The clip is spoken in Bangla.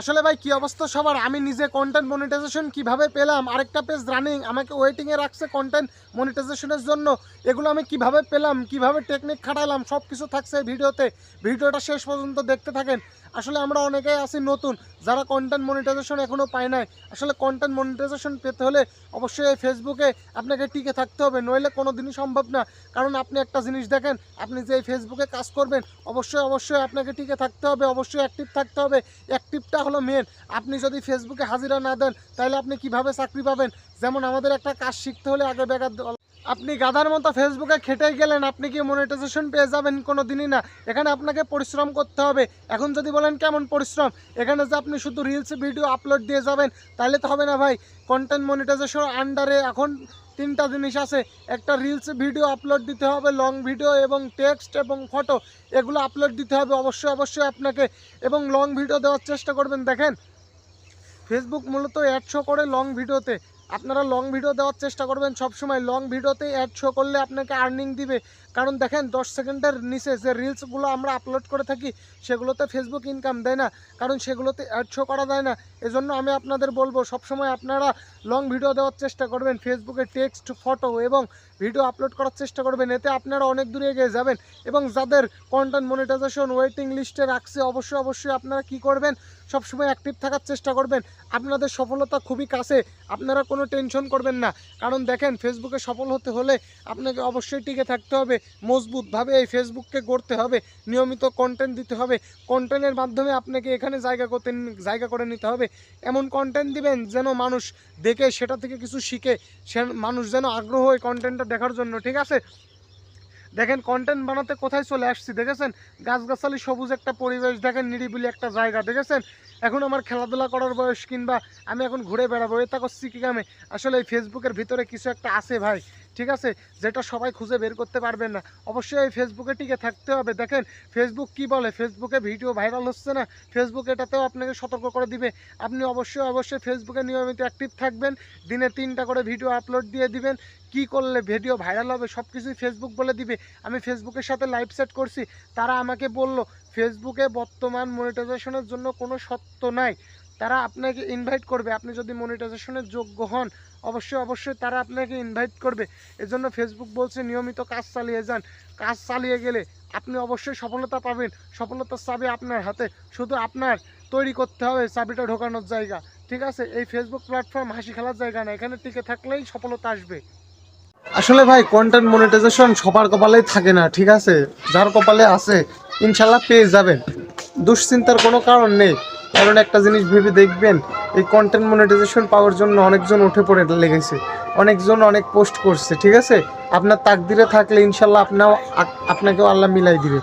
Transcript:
আসলে ভাই কি অবস্থা সবার, আমি নিজে কন্টেন্ট মনিটাইজেশন কিভাবে পেলাম, আরেকটা পেজ রানিং আমাকে ওয়েটিংয়ে রাখছে কন্টেন্ট মনিটাইজেশনের জন্য, এগুলো আমি কিভাবে পেলাম, কিভাবে টেকনিক খাটালাম, সব কিছু থাকছে এই ভিডিওতে। ভিডিওটা শেষ পর্যন্ত দেখতে থাকেন। আসলে আমরা অনেকেই আছি নতুন, যারা কন্টেন্ট মনিটাইজেশন এখনও পায় নাই। আসলে কন্টেন্ট মনিটাইজেশন পেতে হলে অবশ্যই এই ফেসবুকে আপনাকে টিকে থাকতে হবে, নইলে কোনো দিনই সম্ভব না। কারণ আপনি একটা জিনিস দেখেন, আপনি যে এই ফেসবুকে কাজ করবেন অবশ্যই আপনাকে টিকে থাকতে হবে, অবশ্যই অ্যাক্টিভ থাকতে হবে। অ্যাক্টিভটা হলো মেন। আপনি যদি ফেসবুকে হাজিরা না দেন তাহলে আপনি কিভাবে চাকরি পাবেন? যেমন আমাদের একটা কাজ শিখতে হলে আগে বেকার, আপনি গাধার মতো ফেসবুকে খেটে গেলেন, আপনি কি মনিটাইজেশন পেয়ে যাবেন? কোনো দিনই না। এখানে আপনাকে পরিশ্রম করতে হবে। এখন যদি বলেন কেমন পরিশ্রম, এখানে যে আপনি শুধু রিলস ভিডিও আপলোড দিয়ে যাবেন তাহলে তো হবে না ভাই। কন্টেন্ট মনিটাইজেশন আন্ডারে এখন তিনটা জিনিস আছে। একটা রিলস ভিডিও আপলোড দিতে হবে, লং ভিডিও এবং টেক্সট এবং ফটো, এগুলো আপলোড দিতে হবে অবশ্যই আপনাকে। এবং লং ভিডিও দেওয়ার চেষ্টা করবেন। দেখেন ফেসবুক মূলত অ্যাড শো করে লং ভিডিওতে, আপনারা লং ভিডিও দেওয়ার চেষ্টা করবেন সবসময়। লং ভিডিওতে অ্যাড শো করলে আপনাকে আর্নিং দিবে। কারণ দেখেন 10 সেকেন্ডের নিচে যে রিলসগুলো আমরা আপলোড করে থাকি সেগুলোতে ফেসবুক ইনকাম দেয় না, কারণ সেগুলোতে অ্যাড শো করা যায় না। এজন্য আমি আপনাদের বলবো সবসময় আপনারা লং ভিডিও দেওয়ার চেষ্টা করবেন, ফেসবুকে টেক্সট ফটো এবং ভিডিও আপলোড করার চেষ্টা করবেন। এতে আপনারা অনেক দূরে এগিয়ে যাবেন। এবং যাদের কন্টেন্ট মনিটাইজেশন ওয়েটিং লিস্টে রাখছে অবশ্যই আপনারা কি করবেন, সবসময় অ্যাক্টিভ থাকার চেষ্টা করবেন। আপনাদের সফলতা খুবই কাছে, আপনারা কোনো টেনশন করবেন না। কারণ দেখেন ফেসবুকে সফল হতে হলে আপনাকে অবশ্যই টিকে থাকতে হবে, মজবুতভাবে এই ফেসবুককে গড়তে হবে, নিয়মিত কন্টেন্ট দিতে হবে। কন্টেন্টের মাধ্যমে আপনাকে এখানে জায়গা করে নিতে হবে। এমন কন্টেন্ট দিবেন যেন মানুষ দেখে সেটা থেকে কিছু শিখে, সে মানুষ যেন আগ্রহ হয় কন্টেন্টটা দেখার জন্য, ঠিক আছে? দেখেন কন্টেন্ট বানাতে কোথায় চলে আসছি দেখেছেন, গাছগাছালি সবুজ একটা পরিবেশ, দেখেন নিরিবিলি একটা জায়গা দেখেছেন। এখন আমার খেলাধুলা করার বয়স, কিংবা আমি এখন ঘুরে বেড়াবো, এটা করছি কি কামে? আসলে এই ফেসবুকের ভিতরে কিছু একটা আছে ভাই, ঠিক আছে, যেটা সবাই খুঁজে বের করতে পারবেন না। অবশ্যই এই ফেসবুকে টিকে থাকতে হবে। দেখেন ফেসবুক কি বলে, ফেসবুকে ভিডিও ভাইরাল হচ্ছে না, ফেসবুক এটাতেও আপনাকে সতর্ক করে দিবে। আপনি অবশ্যই ফেসবুকে নিয়মিত অ্যাক্টিভ থাকবেন, দিনে 3টা করে ভিডিও আপলোড দিয়ে দিবেন। কি করলে ভিডিও ভাইরাল হবে সব কিছুই ফেসবুক বলে দিবে। আমি ফেসবুকের সাথে লাইভ সেট করছি, তারা আমাকে বলল ফেসবুকে বর্তমান মনিটাইজেশনের জন্য কোনো শর্ত নাই, তারা আপনাকে ইনভাইট করবে। আপনি যদি মনিটাইজেশনের যোগ্য হন অবশ্যই তারা আপনাকে ইনভাইট করবে। এজন্য ফেসবুক বলছে নিয়মিত কাজ চালিয়ে যান। কাজ চালিয়ে গেলে আপনি অবশ্যই সফলতা পাবেন। সফলতার চাবি আপনার হাতে, শুধু আপনার তৈরি করতে হবে চাবিটা ঢোকানোর জায়গা, ঠিক আছে? এই ফেসবুক প্ল্যাটফর্ম হাসি খেলার জায়গা না, এখানে টিকে থাকলেই সফলতা আসবে। আসলে ভাই কন্টেন্ট মনিটাইজেশন সবার কপালেই থাকে না, ঠিক আছে? যার কপালে আছে ইনশাল্লাহ পেয়ে যাবেন, দুশ্চিন্তার কোনো কারণ নেই। কারণ একটা জিনিস ভেবে দেখবেন, এই কন্টেন্ট মনিটাইজেশন পাওয়ার জন্য অনেকজন উঠে পড়ে লেগেছে, অনেকজন অনেক পোস্ট করছে, ঠিক আছে? আপনার তাকদিরে থাকলে ইনশাল্লাহ আপনাকেও আল্লাহ মিলাই দিবে।